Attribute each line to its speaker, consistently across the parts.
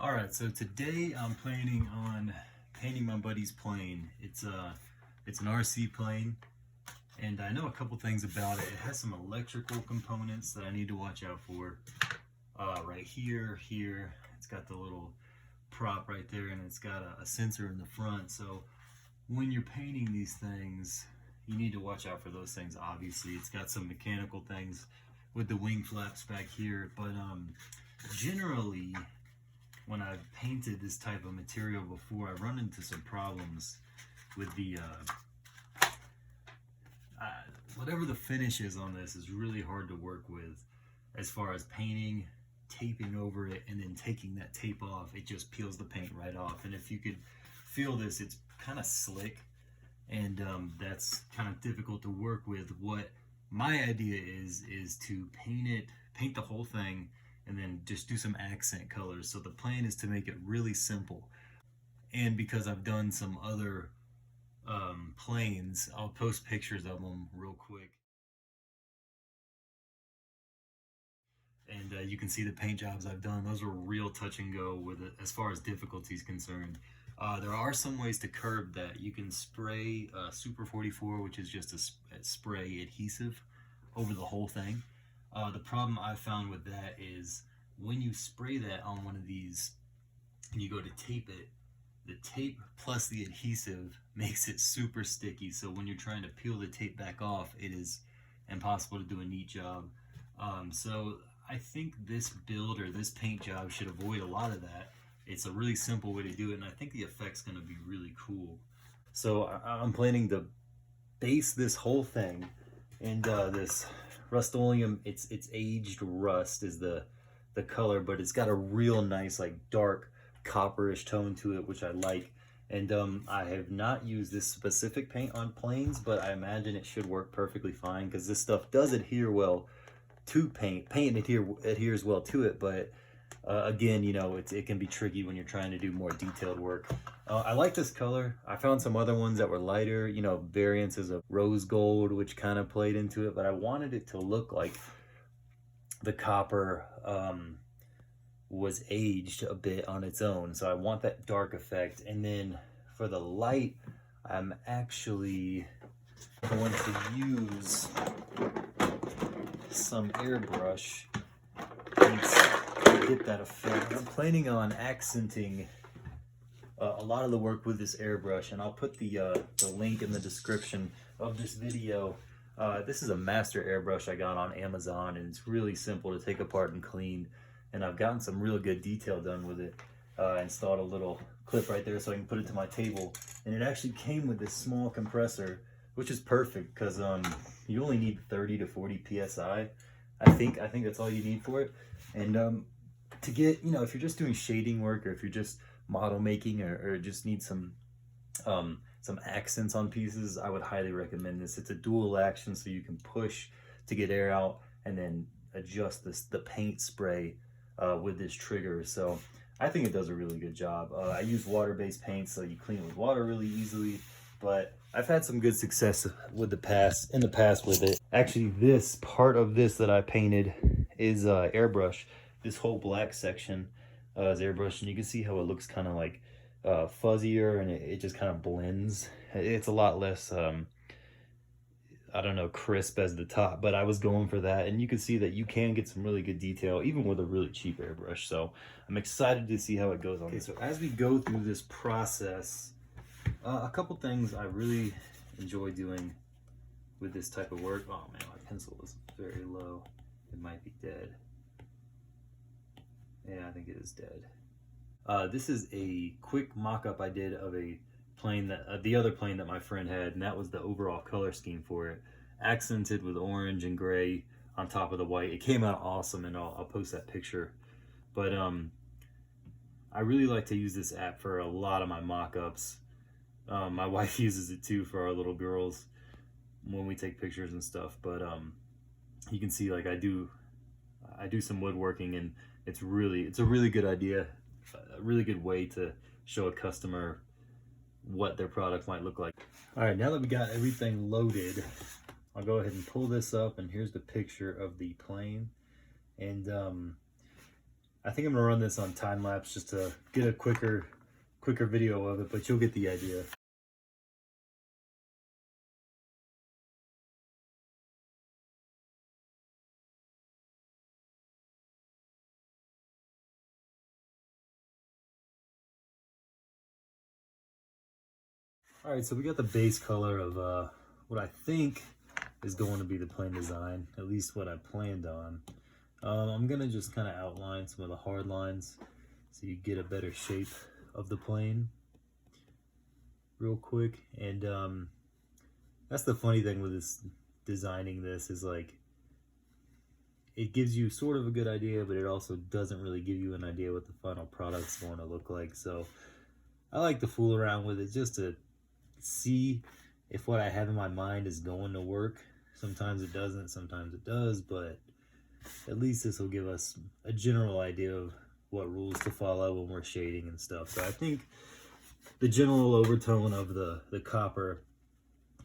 Speaker 1: Alright, so today I'm planning on painting my buddy's plane. It's an RC plane, and I know a couple things about it. It has some electrical components that I need to watch out for. Right here, it's got the little prop right there, and it's got a sensor in the front. So when you're painting these things, you need to watch out for those things. Obviously, it's got some mechanical things with the wing flaps back here, but generally, when I've painted this type of material before, I run into some problems with the whatever the finish is on this is really hard to work with as far as painting, taping over it, and then taking that tape off. It just peels the paint right off. And if you could feel this, it's kind of slick, and that's kind of difficult to work with. What my idea is to paint the whole thing, and then just do some accent colors. So the plan is to make it really simple. And because I've done some other planes, I'll post pictures of them real quick. And you can see the paint jobs I've done. Those were real touch and go with it as far as difficulty is concerned. There are some ways to curb that. You can spray Super 44, which is just a spray adhesive over the whole thing. The problem I found with that is when you spray that on one of these and you go to tape it, the tape plus the adhesive makes it super sticky. So when you're trying to peel the tape back off, it is impossible to do a neat job. So I think this build or this paint job should avoid a lot of that. It's a really simple way to do it, and I think the effect's going to be really cool. So I'm planning to base this whole thing in this Rust-Oleum. It's aged rust is the color, but it's got a real nice like dark copperish tone to it, which I like. And I have not used this specific paint on planes, but I imagine it should work perfectly fine because this stuff does adhere well to paint. Paint adheres well to it, but again, you know, it can be tricky when you're trying to do more detailed work. I like this color. I found some other ones that were lighter, you know, variances of rose gold, which kind of played into it, but I wanted it to look like the copper was aged a bit on its own. So I want that dark effect. And then for the light, I'm actually going to use some airbrush paints to get that effect. I'm planning on accenting a lot of the work with this airbrush, and I'll put the link in the description of this video. This is a master airbrush I got on Amazon, and it's really simple to take apart and clean, and I've gotten some real good detail done with it. Installed a little clip right there so I can put it to my table, and it actually came with this small compressor, which is perfect because you only need 30 to 40 psi. I think that's all you need for it. And to get, you know, if you're just doing shading work, or if you're just model making, or just need some accents on pieces, I would highly recommend this. It's a dual action, so you can push to get air out and then adjust the paint spray with this trigger. So I think it does a really good job. I use water-based paint, so you clean it with water really easily, but I've had some good success in the past with it. Actually, this part of this that I painted is airbrush. This whole black section is airbrush, and you can see how it looks kind of like fuzzier, and it just kind of blends. It's a lot less I don't know, crisp as the top, but I was going for that, and you can see that you can get some really good detail even with a really cheap airbrush. So I'm excited to see how it goes on. Okay, so as we go through this process, a couple things I really enjoy doing with this type of work. Oh man, my pencil is very low. It might be dead. Yeah, I think it is dead. This is a quick mock-up I did of a plane that the other plane that my friend had, and that was the overall color scheme for it, accented with orange and gray on top of the white. It came out awesome, and I'll post that picture. But I really like to use this app for a lot of my mock-ups. My wife uses it too for our little girls when we take pictures and stuff. But you can see, like, I do some woodworking, and it's a really good idea, a really good way to show a customer what their product might look like. All right, now that we got everything loaded, I'll go ahead and pull this up, and here's the picture of the plane. And I think I'm gonna run this on time lapse just to get a quicker video of it, but you'll get the idea. All right, so we got the base color of what I think is going to be the plane design, at least what I planned on. I'm gonna just kind of outline some of the hard lines so you get a better shape of the plane real quick. And that's the funny thing with this designing this is like it gives you sort of a good idea, but it also doesn't really give you an idea what the final product's going to look like. So I like to fool around with it just to see if what I have in my mind is going to work. Sometimes it doesn't, sometimes it does, but at least this will give us a general idea of what rules to follow when we're shading and stuff. So I think the general overtone of the copper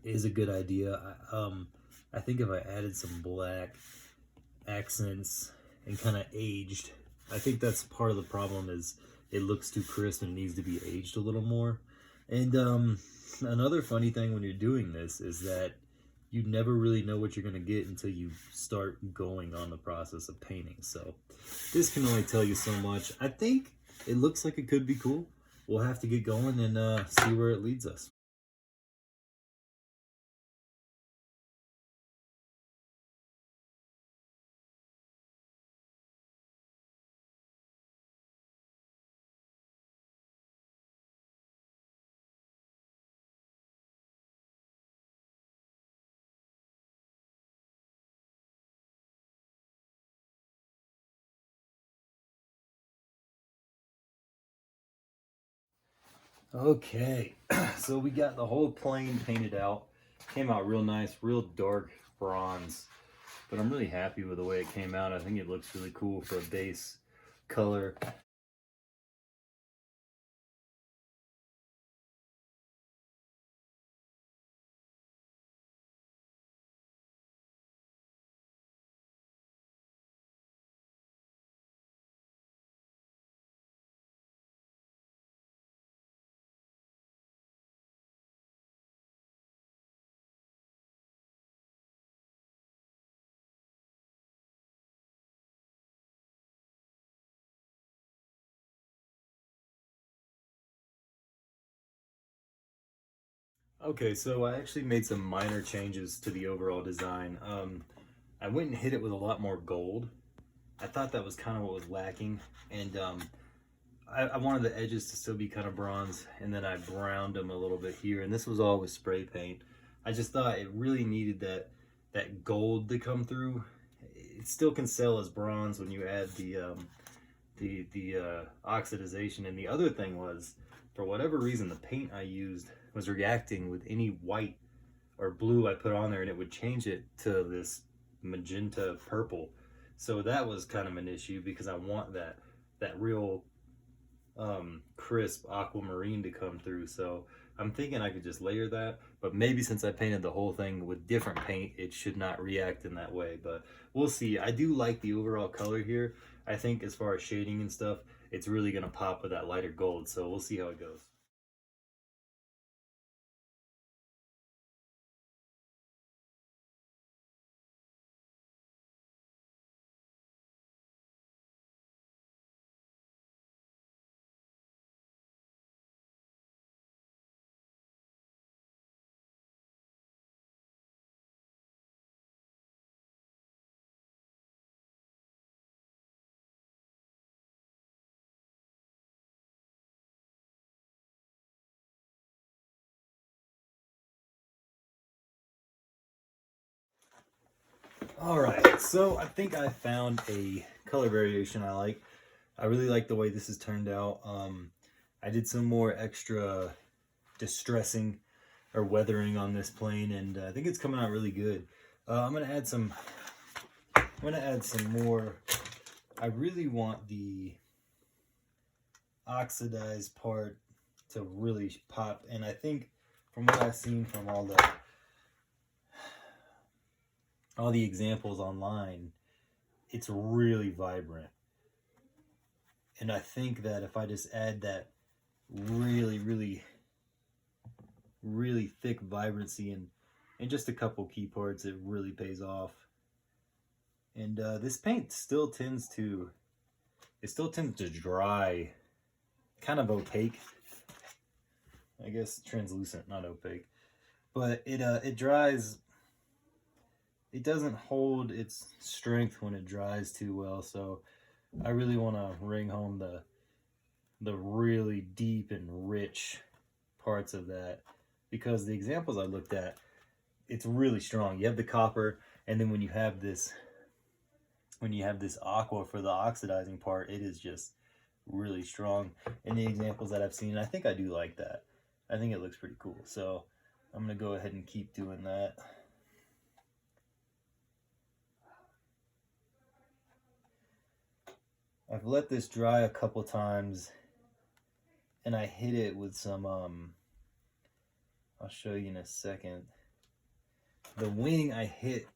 Speaker 1: is a good idea. I think if I added some black accents and kind of aged, I think that's part of the problem is it looks too crisp and needs to be aged a little more. And another funny thing when you're doing this is that you never really know what you're going to get until you start going on the process of painting. So this can only tell you so much. I think it looks like it could be cool. We'll have to get going and see where it leads us. Okay, so we got the whole plane painted out. Came out real nice, real dark bronze. But I'm really happy with the way it came out. I think it looks really cool for a base color. Okay, so I actually made some minor changes to the overall design. I went and hit it with a lot more gold. I thought that was kind of what was lacking, and I wanted the edges to still be kind of bronze, and then I browned them a little bit here, and this was all with spray paint. I just thought it really needed that gold to come through. It still can sell as bronze when you add the oxidization. And the other thing was, for whatever reason, the paint I used was reacting with any white or blue I put on there, and it would change it to this magenta purple. So that was kind of an issue because I want that real crisp aquamarine to come through. So I'm thinking I could just layer that, but maybe since I painted the whole thing with different paint, it should not react in that way, but we'll see. I do like the overall color here. I think as far as shading and stuff, it's really gonna pop with that lighter gold, so we'll see how it goes. All right, so I think I found a color variation I like. I really like the way this has turned out. I did some more extra distressing or weathering on this plane, and I think it's coming out really good. I'm gonna add some more. I really want the oxidized part to really pop, and I think from what I've seen from all the examples online, it's really vibrant. And I think that if I just add that really, really, really thick vibrancy and just a couple key parts, it really pays off. And this paint still tends to, dry, kind of opaque. I guess translucent, not opaque. But it dries. It doesn't hold its strength when it dries too well. So I really want to ring home the really deep and rich parts of that, because the examples I looked at, it's really strong. You have the copper, and then when you have this aqua for the oxidizing part, it is just really strong in the examples that I've seen. I think I do like that. I think it looks pretty cool. So I'm gonna go ahead and keep doing that. I've let this dry a couple times, and I hit it with some I'll show you in a second. The wing I hit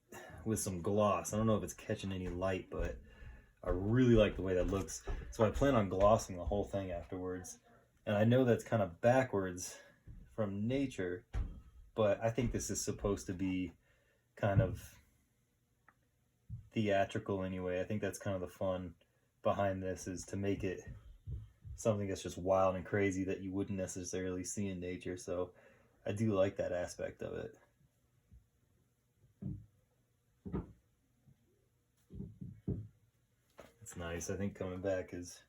Speaker 1: with some gloss. I don't know if it's catching any light, but I really like the way that looks. So I plan on glossing the whole thing afterwards. And I know that's kind of backwards from nature, but I think this is supposed to be kind of theatrical anyway. I think that's kind of the fun behind this, is to make it something that's just wild and crazy that you wouldn't necessarily see in nature. So I do like that aspect of it. It's nice. I think coming back is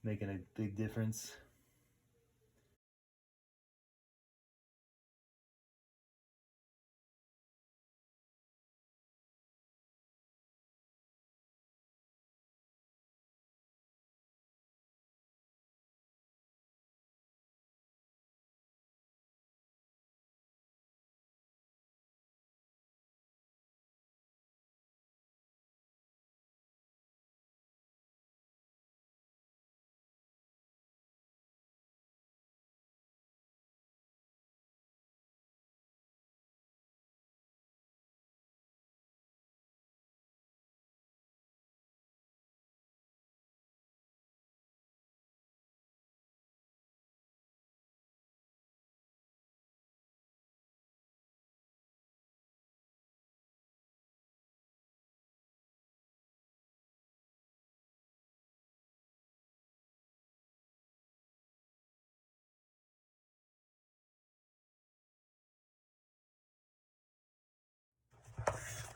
Speaker 1: making a big difference.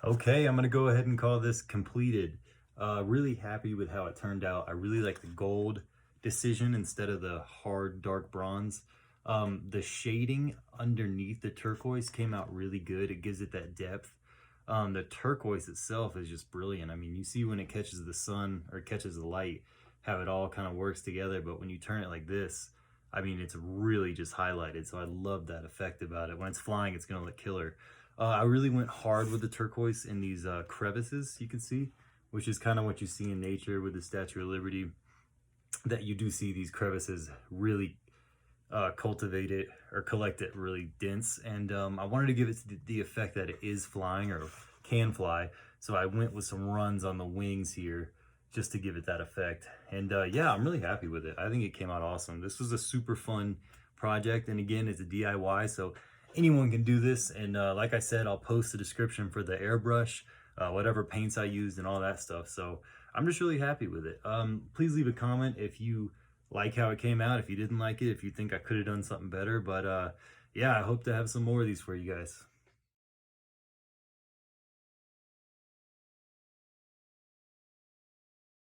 Speaker 1: Okay, I'm gonna go ahead and call this completed. Really happy with how it turned out. I really like the gold decision instead of the hard dark bronze. The shading underneath the turquoise came out really good. It gives it that depth. The turquoise itself is just brilliant. I mean, you see when it catches the sun or catches the light, how it all kind of works together. But when you turn it like this, I mean, it's really just highlighted. So I love that effect about it. When it's flying, it's gonna look killer. I really went hard with the turquoise in these crevices, you can see, which is kind of what you see in nature with the Statue of Liberty, that you do see these crevices really cultivate it or collect it really dense. And I wanted to give it the effect that it is flying or can fly. So I went with some runs on the wings here just to give it that effect. And yeah, I'm really happy with it. I think it came out awesome. This was a super fun project. And again, it's a DIY, so anyone can do this. And like I said, I'll post the description for the airbrush, whatever paints I used and all that stuff. So I'm just really happy with it. Please leave a comment if you like how it came out, if you didn't like it, if you think I could have done something better. But yeah, I hope to have some more of these for you guys.